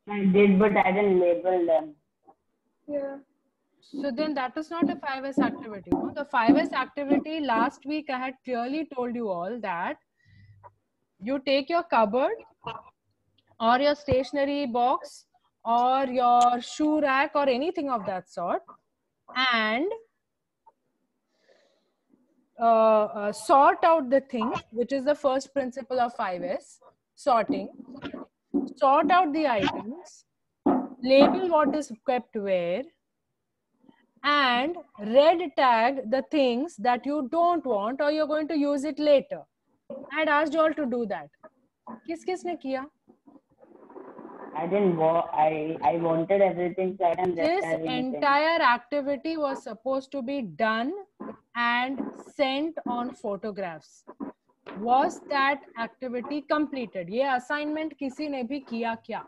I did, but I didn't label them. Yeah. So then that is not a 5S activity. No? The 5S activity, last week I had clearly told you all that you take your cupboard or your stationery box or your shoe rack or anything of that sort and sort out the things, which is the first principle of 5S, sorting. Sort out the items, label what is kept where, and red tag the things that you don't want or you're going to use it later. I had asked you all to do that. किसने किया? I didn't want. I wanted everything so I can This red tag anything. entire activity was supposed to be done and sent on photographs. Was that activity completed? ये assignment किसी ने भी किया क्या?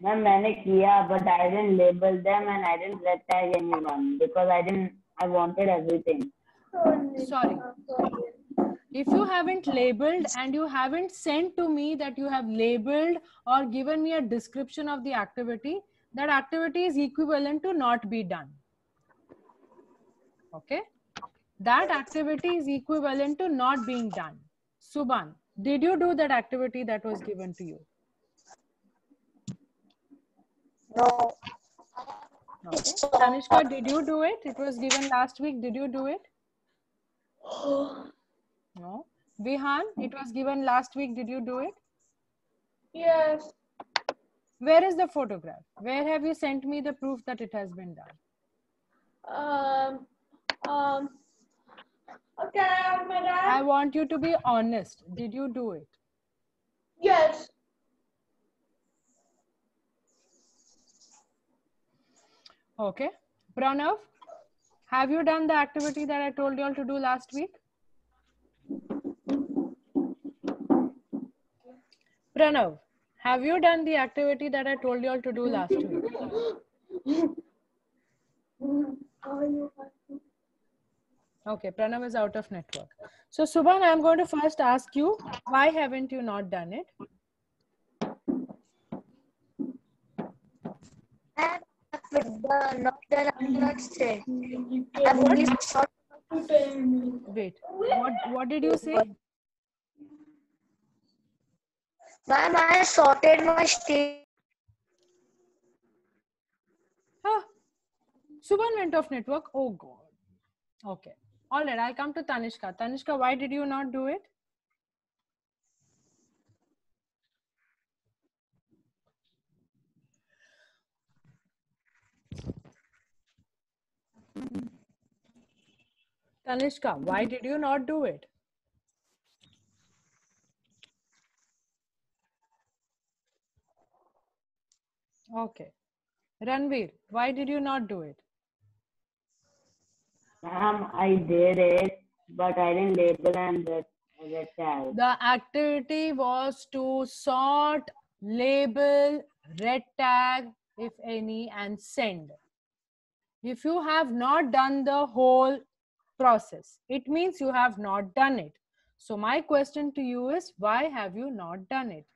Ma'am, मैंने किया, but I didn't label them and I didn't red tag anyone because I wanted everything. Sorry. If you haven't labeled and you haven't sent to me that you have labeled or given me a description of the activity, that activity is equivalent to not be done. Okay? That activity is equivalent to not being done. Subhan, did you do that activity that was given to you? No. Okay. Tanishka, did you do it? It was given last week. Did you do it? No. Vihan, it was given last week. Did you do it? Yes. Where is the photograph? Where have you sent me the proof that it has been done? Okay, I want you to be honest. Did you do it? Yes. Okay. Pranav, have you done the activity that I told you all to do last week? Pranav, have you done the activity that I told you all to do last week? Okay, Pranav is out of network. So Subhan, I'm going to first ask you, why haven't you not done it? Wait, what did you say? Ma'am, I sorted my state. Huh. Subhan went off network. Oh God. Okay. All right, I'll come to Tanishka. Tanishka, why did you not do it? Tanishka, why did you not do it? Okay. Ranveer, why did you not do it? Ma'am, I did it, but I didn't label and red tag. The activity was to sort, label, red tag, if any, and send. If you have not done the whole process, it means you have not done it. So my question to you is, why have you not done it?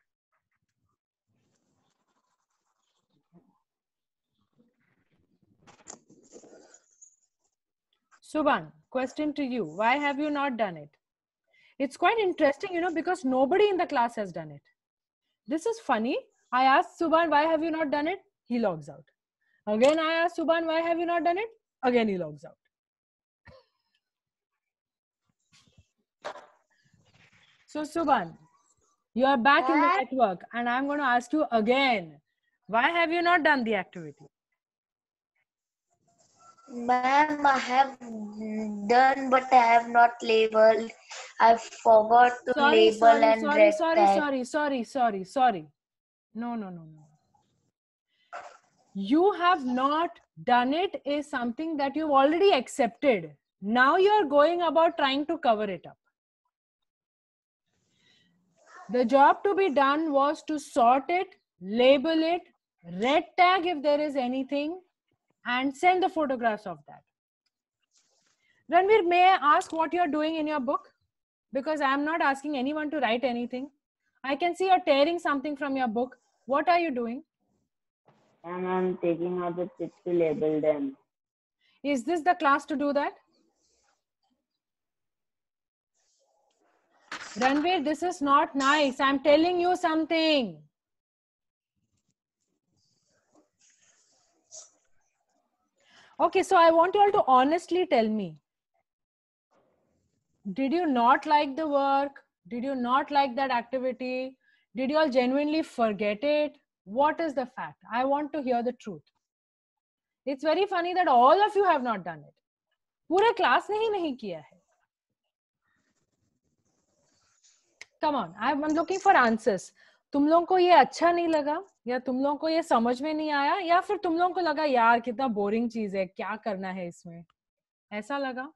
Subhan, question to you. Why have you not done it? It's quite interesting, you know, because nobody in the class has done it. This is funny. I asked Subhan, why have you not done it? He logs out. Again, I asked Subhan, why have you not done it? Again, he logs out. So Subhan, you are back in the network and I'm going to ask you again, why have you not done the activity? Ma'am, I have done, but I have not labeled. I forgot to label and red tag. Sorry. No. You have not done it is something that you've already accepted. Now you're going about trying to cover it up. The job to be done was to sort it, label it, red tag if there is anything, and send the photographs of that. Ranveer, may I ask what you're doing in your book? Because I'm not asking anyone to write anything. I can see you're tearing something from your book. What are you doing? I'm taking out the chips to label them. Is this the class to do that? Ranveer, this is not nice. I'm telling you something. Okay, so I want you all to honestly tell me. Did you not like the work? Did you not like that activity? Did you all genuinely forget it? What is the fact? I want to hear the truth. It's very funny that all of you have not done it. पूरे class ने ही नहीं किया है. Come on, I'm looking for answers. तुम लोगों को ये अच्छा नहीं लगा या तुम लोगों को ये समझ में नहीं आया या फिर तुम लोगों को लगा यार कितना बोरिंग चीज है, क्या करना है इसमें, ऐसा लगा?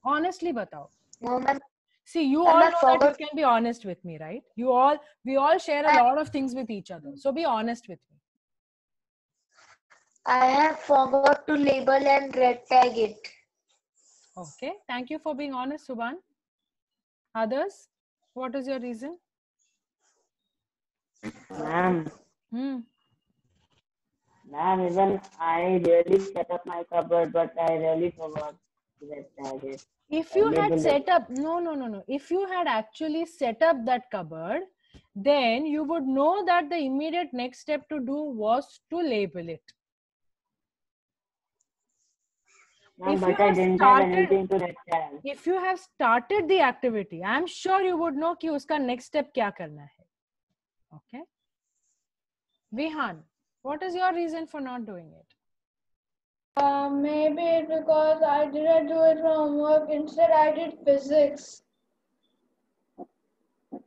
Honestly बताओ. No, ma'am. See, you all know that you can be honest with me, right? We all share a lot of things with each other. So be honest with me. I have forgot to label and red tag it. Okay. Thank you for being honest, Subhan. Others? What is your reason? Ma'am, even I really set up my cupboard, but I really forgot to red tag it. If you had set up, no. If you had actually set up that cupboard, then you would know that the immediate next step to do was to label it. No, but I didn't have anything to red tag. If you have started the activity, I'm sure you would know कि उसका next step क्या करना है. Okay. Vihan, what is your reason for not doing it? Maybe it's because I didn't do it for homework. Instead, I did physics.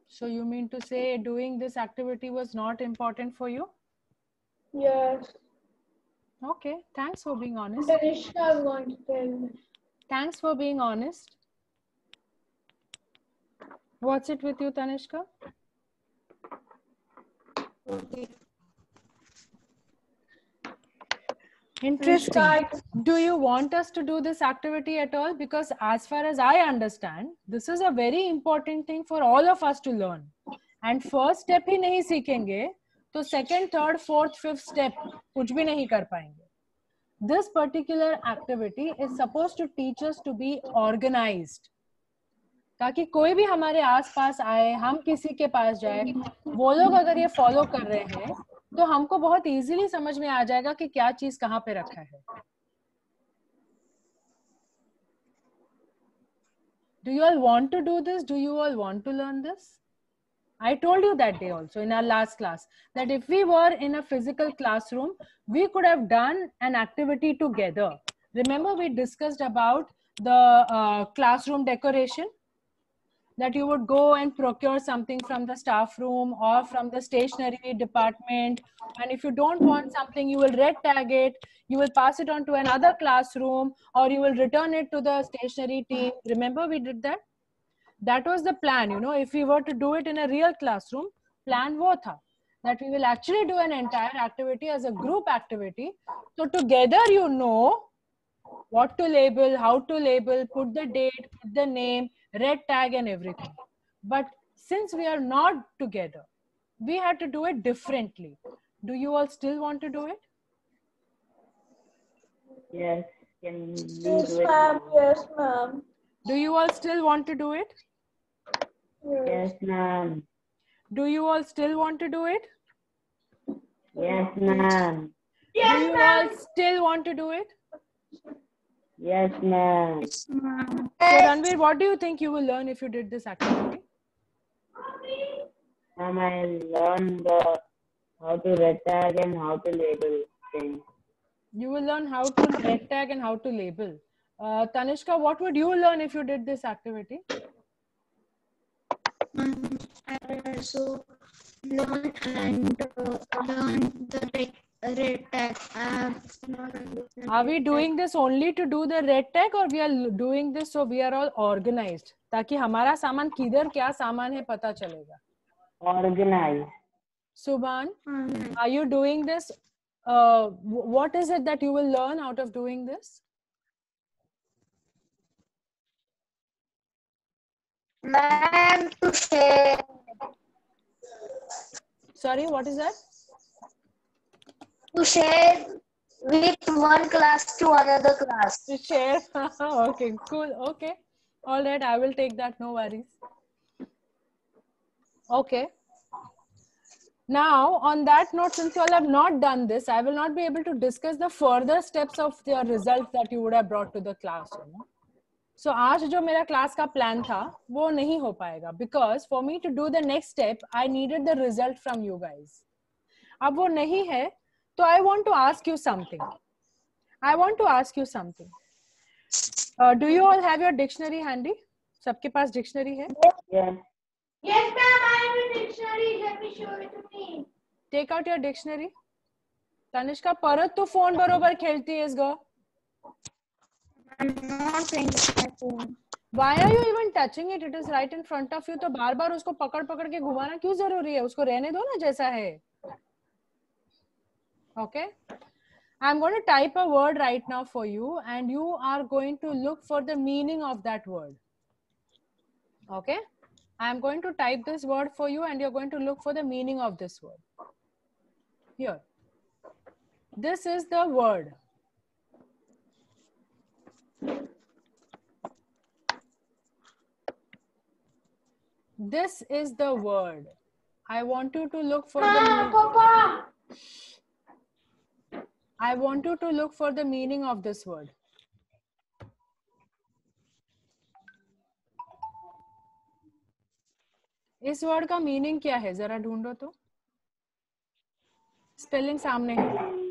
So you mean to say doing this activity was not important for you? Yes. Okay, thanks for being honest. Tanishka is going to tell me. Thanks for being honest. What's it with you, Tanishka? Okay. Interesting. Do you want us to do this activity at all? Because as far as I understand, this is a very important thing for all of us to learn. And first step ही नहीं सीखेंगे, तो second, third, fourth, fifth step कुछ भी नहीं कर पाएंगे. This particular activity is supposed to teach us to be organized. ताकि कोई भी हमारे आसपास आए, हम किसी के पास जाए, वो लोग अगर ये फॉलो कर रहे हैं, तो हमको बहुत इजीली समझ में आ जाएगा कि क्या चीज कहाँ पे रखा है. Do you all want to do this? Do you all want to learn this? I told you that day also in our last class that if we were in a physical classroom, we could have done an activity together. Remember we discussed about the classroom decoration? That you would go and procure something from the staff room or from the stationery department. And if you don't want something, you will red tag it, you will pass it on to another classroom, or you will return it to the stationery team. Remember we did that? That was the plan, you know, if we were to do it in a real classroom, plan wo tha, that we will actually do an entire activity as a group activity. So together you know what to label, how to label, put the date, put the name, red tag and everything. But since we are not together, we had to do it differently. Do you all still want to do it? Yes. Can we Yes, do it? ma'am. Yes, ma'am. Do you all still want to do it? Yes, ma'am. Do you all still want to do it? Yes, ma'am. Do you all still want to do it? Yes, ma'am. So Ranveer, what do you think you will learn if you did this activity? Ma'am, I learned how to red tag and how to label things. You will learn how to red tag and how to label. Tanishka, what would you learn if you did this activity? I will also learn and learn the red tag. Are we doing this only to do the red tag or we are doing this so we are all organized? ताकि हमारा सामान किधर क्या सामान है पता चलेगा. Organized. Subhan, are you doing this? What is it that you will learn out of doing this? Ma'am, to share. Sorry, what is that? To share with one class to another class. To share. Okay, cool. Okay. All right, I will take that. No worries. Okay. Now, on that note, since you all have not done this, I will not be able to discuss the further steps of your results that you would have brought to the class. So, आज जो मेरा class का plan था, वो नहीं हो पाएगा because for me to do the next step, I needed the result from you guys. अब वो नहीं है, तो I want to ask you something. Do you all have your dictionary handy? सबके पास dictionary है? Yes. Yes, ma'am, I have a dictionary. Let me show it to me. Take out your dictionary. Tanishka परत तो phone बरोबर खेलती है इसको. I'm not playing with my phone. Why are you even touching it? It is right in front of you. तो बार बार उसको पकड़ पकड़ के घुमाना क्यों जरूरी है? उसको रहने दो ना जैसा है. Okay. I'm going to type a word right now for you, and you are going to look for the meaning of that word. Okay. I'm going to type this word for you, and you're going to look for the meaning of this word. Here. This is the word. This is the word. I want you to look for the meaning. Papa. I want you to look for the meaning of this word. इस word का meaning क्या है जरा ढूंढो तो. Spelling सामने है.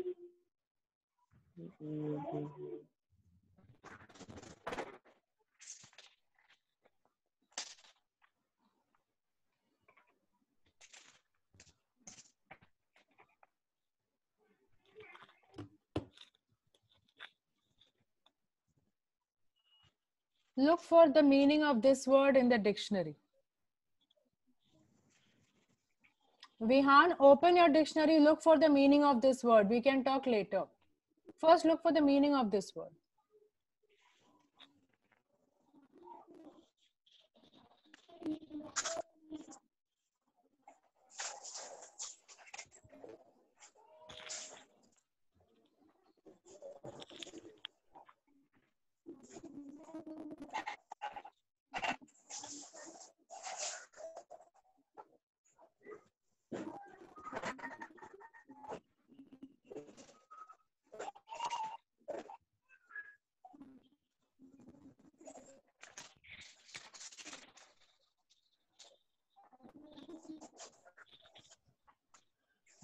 Look for the meaning of this word in the dictionary. Vihan, open your dictionary, look for the meaning of this word. We can talk later. First, look for the meaning of this word.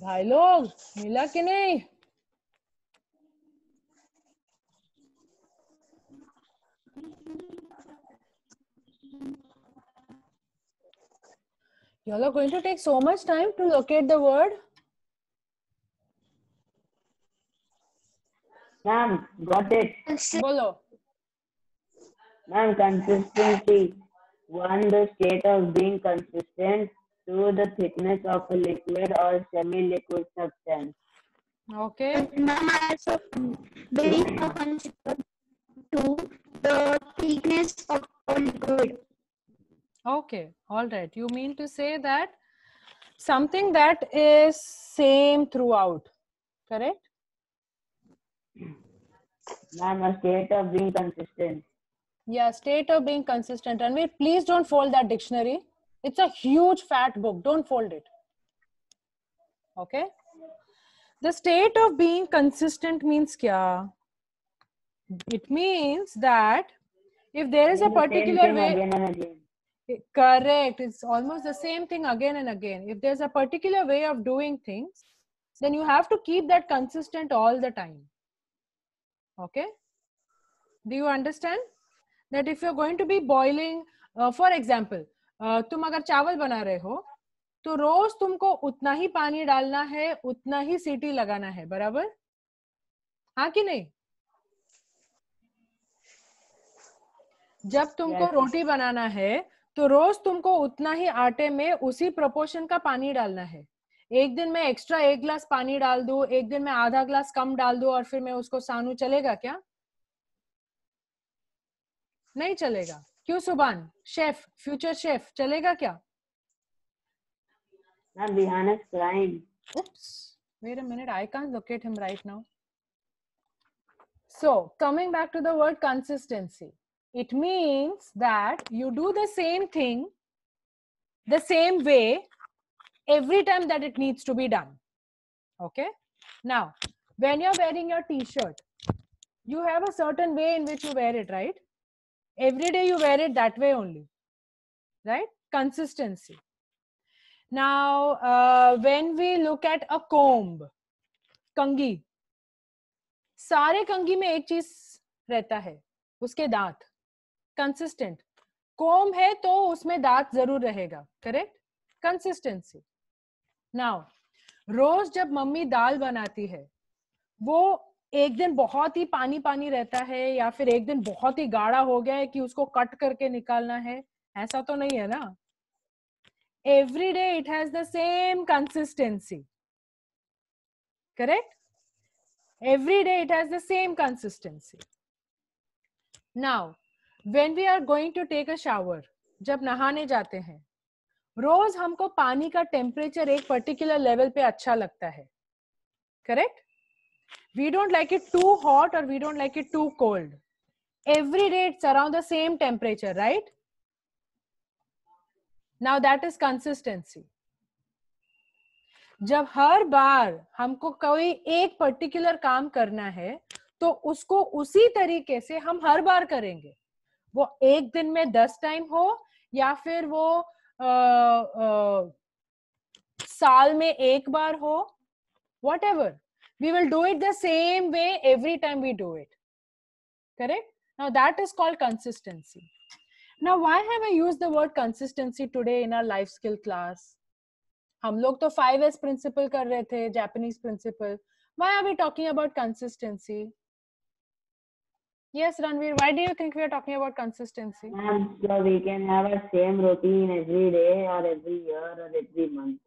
भाई लोग मिला कि नहीं? You all are going to take so much time to locate the word. Ma'am, got it. बोलो. Ma'am, consistency. One, the state of being consistent. Two, the thickness of a liquid or semi-liquid substance. Okay. Ma'am, also very consistent to the thickness of a liquid. Okay. All right. You mean to say that something that is same throughout, correct? Ma'am, a state of being consistent. Yeah, state of being consistent. And wait, please don't fold that dictionary. It's a huge fat book. Don't fold it. Okay. The state of being consistent means kya? It means that if there is a particular way, again and again. correct, it's almost the same thing again and again. If there's a particular way of doing things, then you have to keep that consistent all the time. Okay. Do you understand? That if you're going to be boiling, for example, तुम अगर चावल बना रहे हो तो रोज तुमको उतना ही पानी डालना है, उतना ही सीटी लगाना है, बराबर? हाँ कि नहीं? जब तुमको रोटी बनाना है तो रोज तुमको उतना ही आटे में उसी प्रोपोर्शन का पानी डालना है. एक दिन मैं एक्स्ट्रा 1 ग्लास पानी डाल दूं, एक दिन मैं आधा ग्लास कम डाल दूं और फिर मैं उसको सानू, चलेगा क्या? नहीं चलेगा. क्यों सुभान? शेफ, फ्यूचर शेफ, चलेगा क्या? Ma'am, Vihan is crying. Oops. Wait a minute. I can't locate him right now. So coming back to the word consistency, it means that you do the same thing the same way every time that it needs to be done. Okay. Now, when you're wearing your t-shirt, you have a certain way in which you wear it, right? Every day you wear it that way only, right? Consistency. Now, when we look at a comb, कंघी, सारे कंघी में एक चीज रहता है, उसके दांत. कंसिस्टेंट. कोम है तो उसमें दांत जरूर रहेगा, करेक्ट? कंसिस्टेंसी. नाउ रोज जब मम्मी दाल बनाती है, वो एक दिन बहुत ही पानी पानी रहता है या फिर एक दिन बहुत ही गाढ़ा हो गया है कि उसको कट करके निकालना है, ऐसा तो नहीं है ना. Every day it has the same consistency, correct? Every day it has the same consistency. Now, when we are going to take a shower, जब नहाने जाते हैं, रोज हमको पानी का टेम्परेचर एक पर्टिकुलर लेवल पे अच्छा लगता है, correct? We don't like it too hot or we don't like it too cold. Every day it's around the same temperature, right? Now that is consistency. जब हर बार हमको कोई एक पर्टिकुलर काम करना है तो उसको उसी तरीके से हम हर बार करेंगे. वो एक दिन में 10 टाइम हो या फिर वो साल में एक बार हो, whatever, we will do it the same way every time we do it, correct? Now that is called consistency. Now why have I used the word consistency today in our life skill class? हम लोग तो 5S principal कर रहे थे, Japanese principle. Why are we talking about consistency? Yes, Ranveer, why do you think we are talking about consistency? Ma'am, so we can have a same routine every day or every year or every month.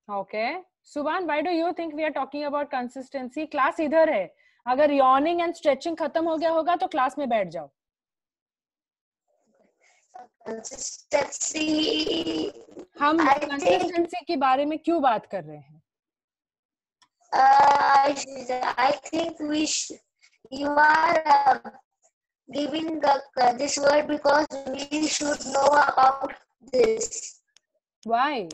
Okay. Subhan, why do you think we are talking about consistency? Class इधर है. अगर yawning and stretching खत्म हो गया होगा तो class में बैठ जाओ. Consistency. हम consistency के बारे में क्यों बात कर रहे हैं? I think you are giving this word because we should know about this. Why?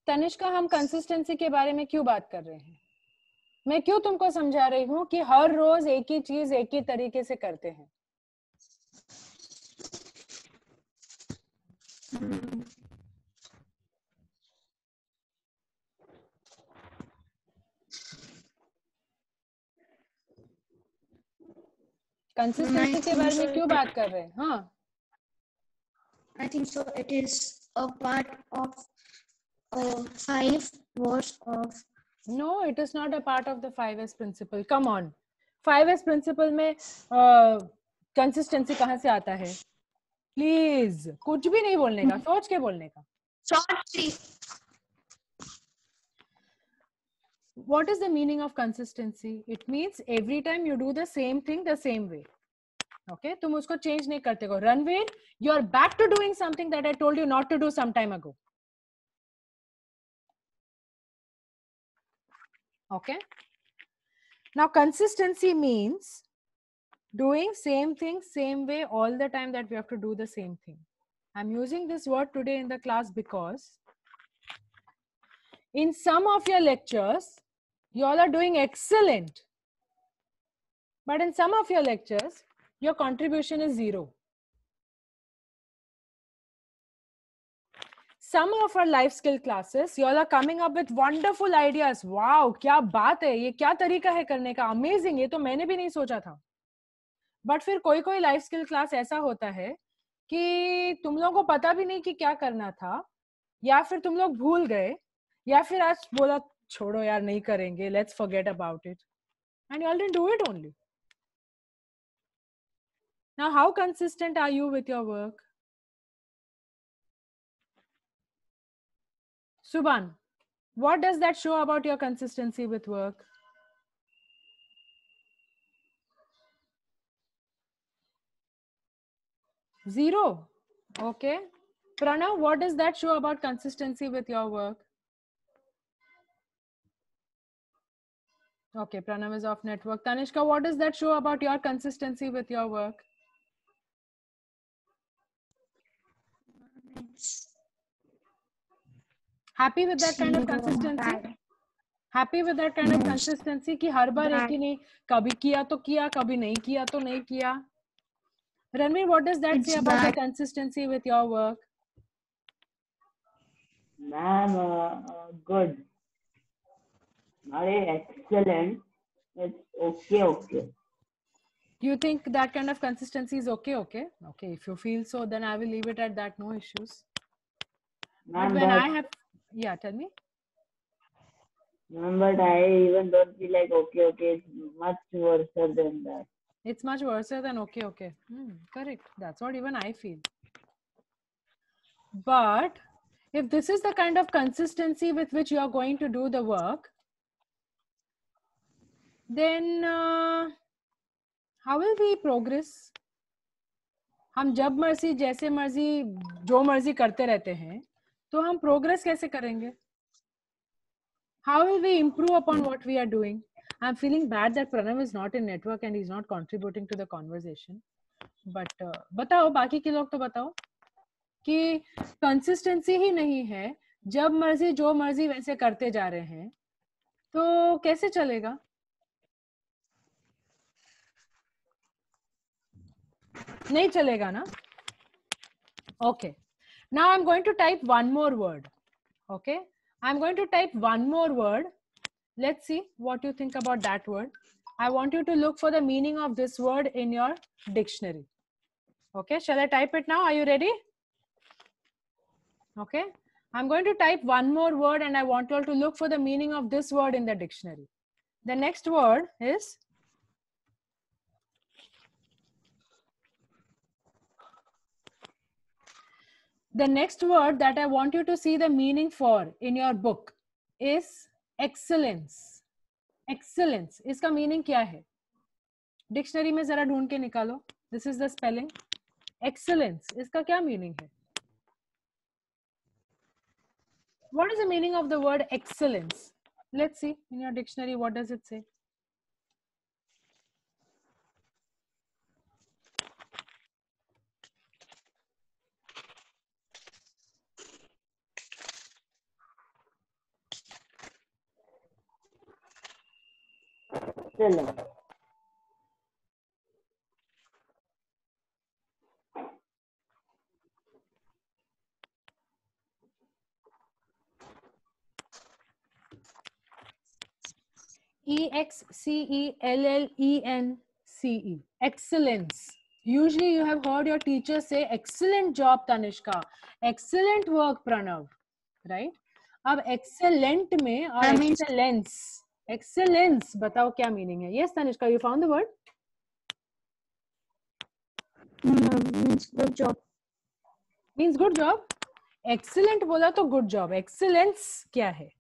Tanishka, हम कंसिस्टेंसी के बारे में क्यों बात कर रहे हैं? मैं क्यों तुमको समझा रही हूँ कि हर रोज एक ही चीज एक ही तरीके से करते हैं? कंसिस्टेंसी के बारे में क्यों बात कर रहे हैं? हाँ, I think so. It is a part of 5 words of. No, it is not a part of the 5S principle. Come on, 5S principle में consistency कहाँ से आता है? Please, कुछ भी नहीं बोलने का, सोच के बोलने का. What is the meaning of consistency? It means every time you do the same thing the same way. Okay, तुम उसको change नहीं करते हो. Ranveer, you are back to doing something that I told you not to do some time ago. Okay. Now consistency means doing same thing same way all the time, that we have to do the same thing. I'm using this word today in the class because in some of your lectures you all are doing excellent, but in some of your lectures your contribution is 0. Some of our life skill classes, you all are coming up with wonderful ideas. Wow, क्या बात है, ये क्या तरीका है करने का, amazing, ये तो मैंने भी नहीं सोचा था. But फिर कोई कोई life skill class ऐसा होता है कि तुम लोगों को पता भी नहीं कि क्या करना था, या फिर तुम लोग भूल गए, या फिर आज बोला छोड़ो यार नहीं करेंगे, let's forget about it, and you all didn't do it only. Now, how consistent are you with your work? Subhan, what does that show about your consistency with work? 0. Okay. Pranav, what does that show about consistency with your work? Okay, Pranav is off network. Tanishka, what does that show about your consistency with your work? Happy with that kind of consistency? Happy with that kind of consistency कि हर बार एक ही नहीं, कभी किया तो किया, कभी नहीं किया तो नहीं किया. Ranveer, what does that say about the consistency with your work? Ma'am, good. Not excellent. It's okay. Do you think that kind of consistency is okay? Okay, if you feel so, then I will leave it at that, no issues. But when I have, yeah, tell me. But I even don't feel like okay, it's much worse than that. It's much worse than okay. Correct, that's what even I feel. But if this is the kind of consistency with which you are going to do the work, then how will we progress? हम जब मर्जी जैसे मर्जी जो मर्जी करते रहते हैं तो हम प्रोग्रेस कैसे करेंगे? How will we improve upon what we are doing? I'm feeling bad that Pranav is not in network and he's not contributing to the conversation. But बताओ, बाकी के लोग तो बताओ कि कंसिस्टेंसी ही नहीं है, जब मर्जी जो मर्जी वैसे करते जा रहे हैं तो कैसे चलेगा? नहीं चलेगा ना? Okay. Now I'm going to type one more word. Okay. I'm going to type one more word. Let's see what you think about that word. I want you to look for the meaning of this word in your dictionary. Okay. Shall I type it now? Are you ready? Okay. I'm going to type one more word and I want you all to look for the meaning of this word in the dictionary. The next word is the next word that I want you to see the meaning for in your book is excellence. Excellence. इसका meaning क्या है? Dictionary में जरा ढूंढ के निकालो. This is the spelling. Excellence. इसका क्या meaning है? What is the meaning of the word excellence? Let's see in your dictionary. What does it say? Excellent. E-X-C-E-L-L-E-N-C-E. Excellence. Usually you have heard your teacher say, excellent job, Tanishka. Excellent work, Pranav. Right? अब excellent में और excellence. Excellence. बताओ क्या meaning है? Yes, Tanishka, you found the word? Means good job. Means good job. Excellent बोला तो good job. Excellence क्या है?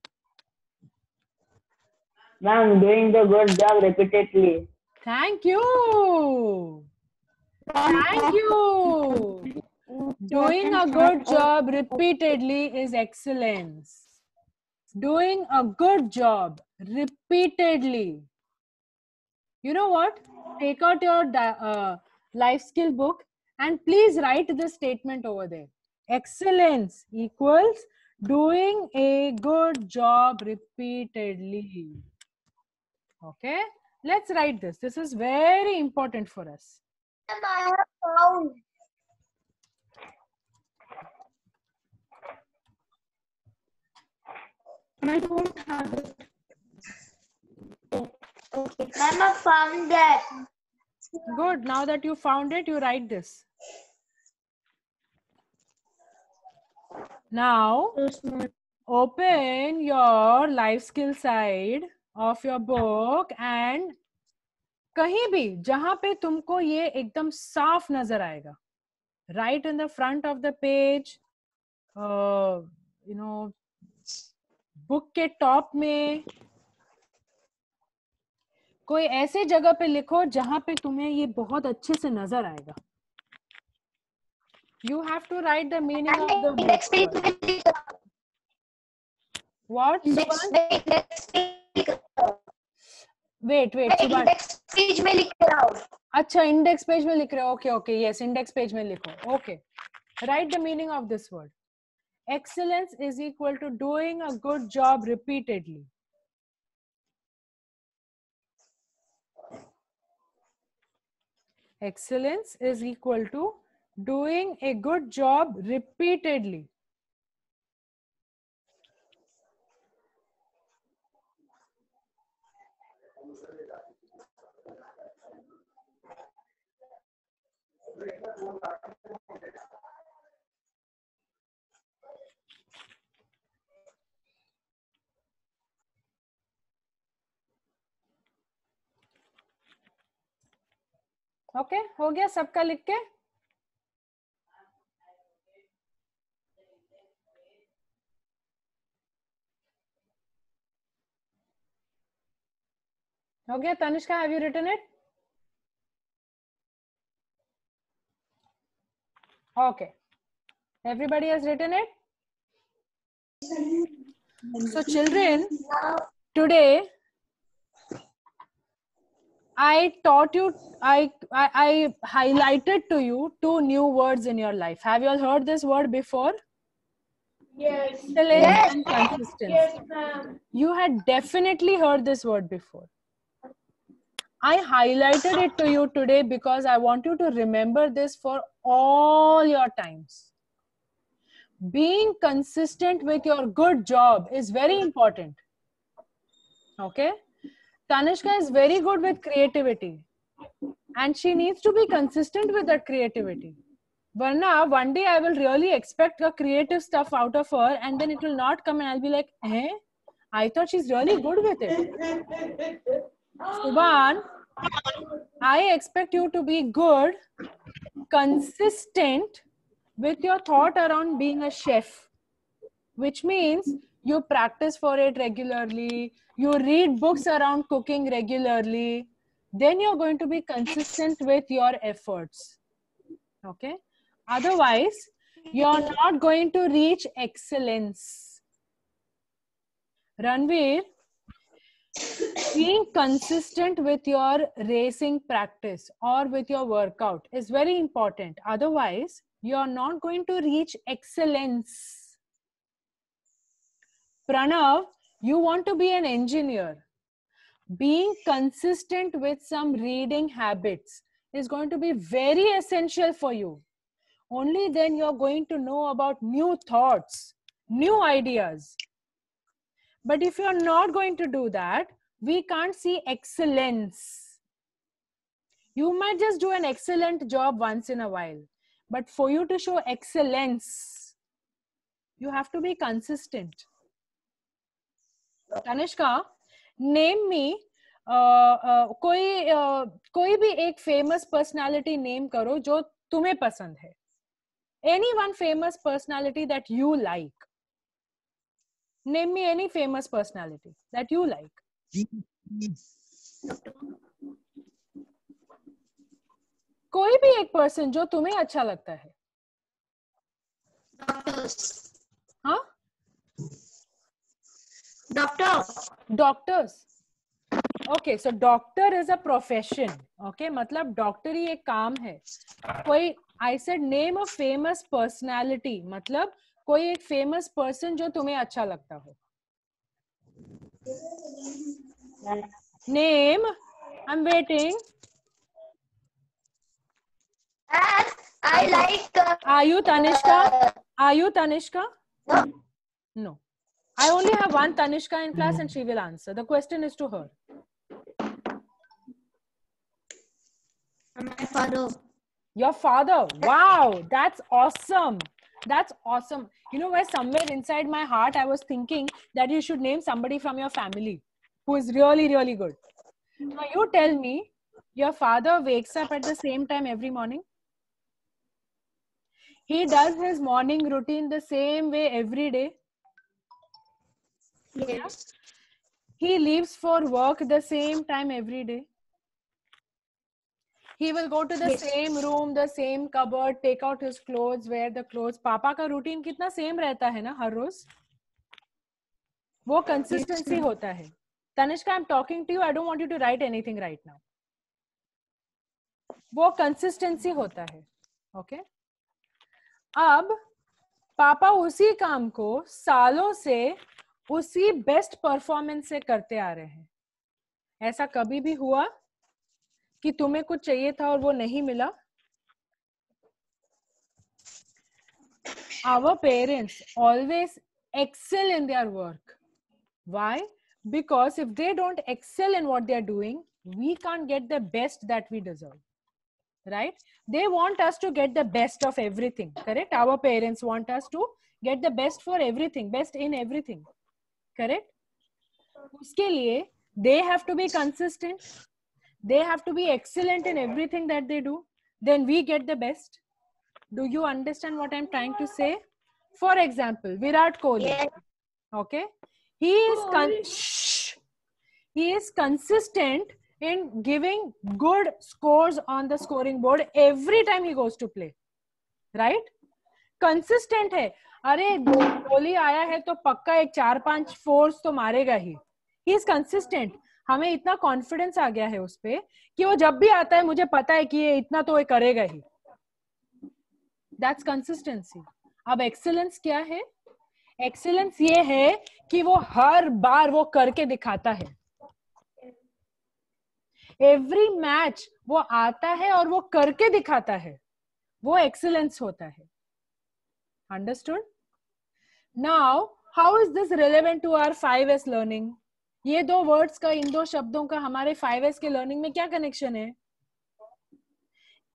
Ma'am, doing the good job repeatedly. Thank you. Thank you. Doing a good job repeatedly is excellence. Doing a good job repeatedly. You know what? Take out your life skill book and please write this statement over there. Excellence equals doing a good job repeatedly. Okay, let's write this. This is very important for us. I have found. I don't have it. Okay. Ma'am, I found that. Good. Now that you found it, you write this. Now, open your life skill side of your book and कहीं भी जहां पे तुमको ये एकदम साफ नजर आएगा, right in the front of the page, you know, book के top में कोई ऐसे जगह पे लिखो जहां पे तुम्हें ये बहुत अच्छे से नजर आएगा. You have to write the meaning of the Index page word. में लिख रहा हूँ. What? Index Subhan? में index page लिख रहा हूँ. Wait, मैं Subhan. index page में लिख रहा हूँ. अच्छा, index page में लिख रहे हो. Okay, okay. Yes, index page में लिखो. Okay. Write the meaning of this word. Excellence is equal to doing a good job repeatedly. Excellence is equal to doing a good job repeatedly. Okay, हो गया सबका लिख के? हो गया? Tanishka, have you written it? Okay. Everybody has written it? So children, today I taught you, I highlighted to you 2 new words in your life. Have you all heard this word before? Yes. Excellence and consistency. Yes, ma'am. You had definitely heard this word before. I highlighted it to you today because I want you to remember this for all your times. Being consistent with your good job is very important. Okay? Tanishka is very good with creativity. And she needs to be consistent with that creativity. Varna, one day I will really expect a creative stuff out of her and then it will not come and I'll be like, eh? I thought she's really good with it. Subhan, I expect you to be good, consistent with your thought around being a chef, which means you practice for it regularly, you read books around cooking regularly, then you're going to be consistent with your efforts. Okay? Otherwise, you're not going to reach excellence. Ranveer, being consistent with your racing practice or with your workout is very important. Otherwise, you're not going to reach excellence. Pranav, you want to be an engineer. Being consistent with some reading habits is going to be very essential for you. Only then you're going to know about new thoughts, new ideas. But if you're not going to do that, we can't see excellence. You might just do an excellent job once in a while. But for you to show excellence, you have to be consistent. Tanishka, name me कोई भी एक famous personality name करो जो तुम्हें पसंद है. Any one famous personality that you like. Name me any famous personality that you like. कोई भी एक person जो तुम्हें अच्छा लगता है. Doctors. हाँ? Doctors. Okay, so doctor is a profession. Okay, मतलब doctor ही एक काम है. कोई I said name a famous personality. मतलब कोई एक famous person जो तुम्हें अच्छा लगता हो. Name. I'm waiting. And I like. Are you Tanishka? Are you Tanishka? No. No. I only have one Tanishka in class and she will answer. The question is to her. My father. Your father. Wow, that's awesome. That's awesome. You know, where somewhere inside my heart, I was thinking that you should name somebody from your family who is really, really good. Now, you tell me, your father wakes up at the same time every morning? He does his morning routine the same way every day? Yes. He leaves for work the same time every day? He will go to the same room, the same cupboard, take out his clothes, wear the clothes. पापा का routine कितना same रहता है ना हर रोज, वो consistency होता है. Tanishka, I'm talking to you. I don't want you to write anything right now. वो कंसिस्टेंसी होता है. ओके अब पापा उसी काम को सालों से उसी बेस्ट परफॉर्मेंस से करते आ रहे हैं. ऐसा कभी भी हुआ कि तुम्हें कुछ चाहिए था और वो नहीं मिला? Our parents always excel in their work. Why? Because if they don't excel in what they are doing, we can't get the best that we deserve. Right? They want us to get the best of everything. Correct? Our parents want us to get the best for everything, best in everything. Correct? उसके लिए they have to be consistent. They have to be excellent in everything that they do. Then we get the best. Do you understand what I'm trying to say? For example, Virat Kohli. Yes. Okay, he is consistent in giving good scores on the scoring board every time he goes to play. Right? Consistent है. अरे कोहली आया है तो पक्का एक 4-5 force तो मारेगा ही. He is consistent. हमें इतना कॉन्फिडेंस आ गया है उस पे कि वो जब भी आता है मुझे पता है कि ये इतना तो ये करेगा ही. That's consistency. अब एक्सीलेंस क्या है? एक्सीलेंस ये है कि वो हर बार वो करके दिखाता है. एवरी मैच वो आता है और वो करके दिखाता है. वो एक्सीलेंस होता है. Understood? Now how is this relevant to our 5S learning? ये दो वर्ड्स का, इन दो शब्दों का हमारे 5S के लर्निंग में क्या कनेक्शन है?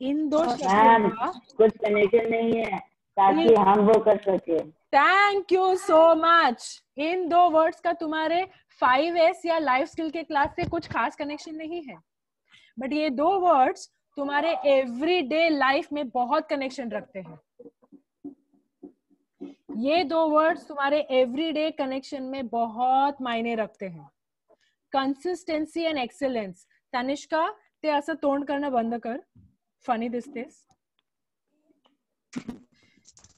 इन दो शब्दों का कुछ कनेक्शन नहीं है ताकि हम वो कर सके. Thank you so much. इन दो वर्ड्स का तुम्हारे 5S या लाइफ स्किल के क्लास से कुछ खास कनेक्शन नहीं है, बट ये दो वर्ड्स तुम्हारे एवरीडे लाइफ में बहुत कनेक्शन रखते हैं. ये दो वर्ड्स तुम्हारे एवरीडे कनेक्शन में बहुत मायने रखते हैं. Consistency and excellence. तनिष्का, ते असं तोंड करणं बंद कर. फनी दिसतेस.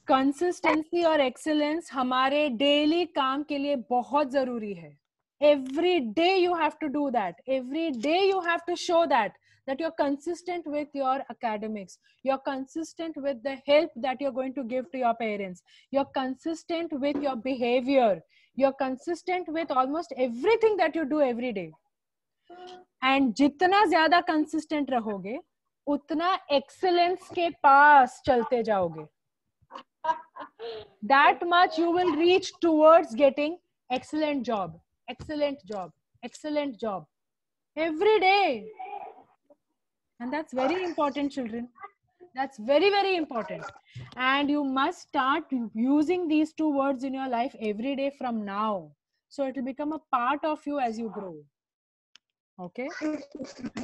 कंसिस्टेंसी और एक्सेलेंस हमारे डेली काम के लिए बहुत जरूरी है. Every day you have to do that. Every day you have to show that you're consistent with your academics. You're consistent with the help that you're going to give to your parents. You're consistent with your behavior. You're consistent with almost everything that you do every day. And जितना ज्यादा consistent रहोगे, उतना excellence के पास चलते जाओगे. That much you will reach towards getting excellent job. Excellent job, excellent job every day. And that's very important, children. That's very, very important. And you must start using these two words in your life every day from now. So it will become a part of you as you grow. Okay?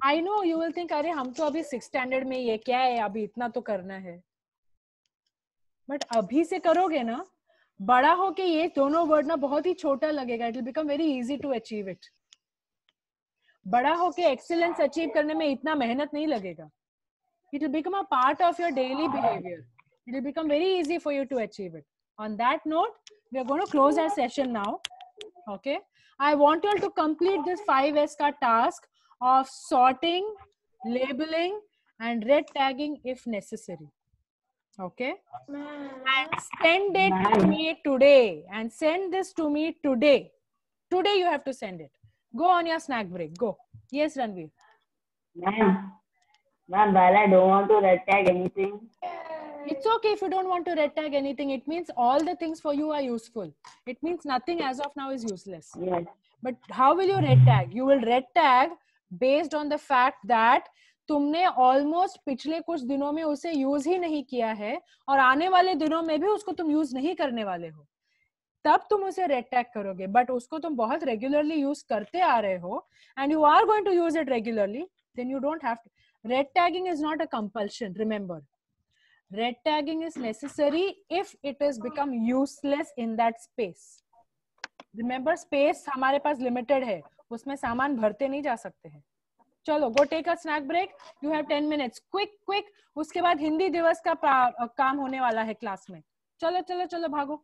I know you will think, अरे हम तो अभी 6th standard में, ये क्या है, अभी इतना तो करना है. But अभी से करोगे ना, बड़ा हो के ये दोनों वर्ड ना बहुत ही छोटा लगेगा. It will become very easy to achieve it. बड़ा हो के एक्सीलेंस अचीव करने में इतना मेहनत नहीं लगेगा. It will become a part of your daily behaviour. It will become very easy for you to achieve it. On that note, we are going to close our session now. Okay, I want you to complete this 5S का task of sorting, labelling and red tagging if necessary. Okay, and send it to me today, and send this to me today. Today you have to send it. Go on your snack break. Go. Yes, Ranveer. Ma'am, while I don't want to red tag anything. It's okay if you don't want to red tag anything. It means all the things for you are useful. It means nothing as of now is useless. Yes. But how will you red tag? You will red tag based on the fact that तुमने almost पिछले कुछ दिनों में उसे use ही नहीं किया है और आने वाले दिनों में भी उसको तुम यूज नहीं करने वाले हो, तब तुम उसे रेड टैग करोगे. बट उसको तुम बहुत रेगुलरली यूज करते आ रहे हो and you are going to use it regularly, then you don't have to. Red tagging is not a compulsion. Remember, red tagging is necessary if it is become useless in that space. Remember, space हमारे पास limited है, उसमें सामान भरते नहीं जा सकते हैं. चलो go take a snack break, you have 10 minutes, quick quick. उसके बाद हिंदी दिवस का काम होने वाला है क्लास में। चलो चलो चलो भागो।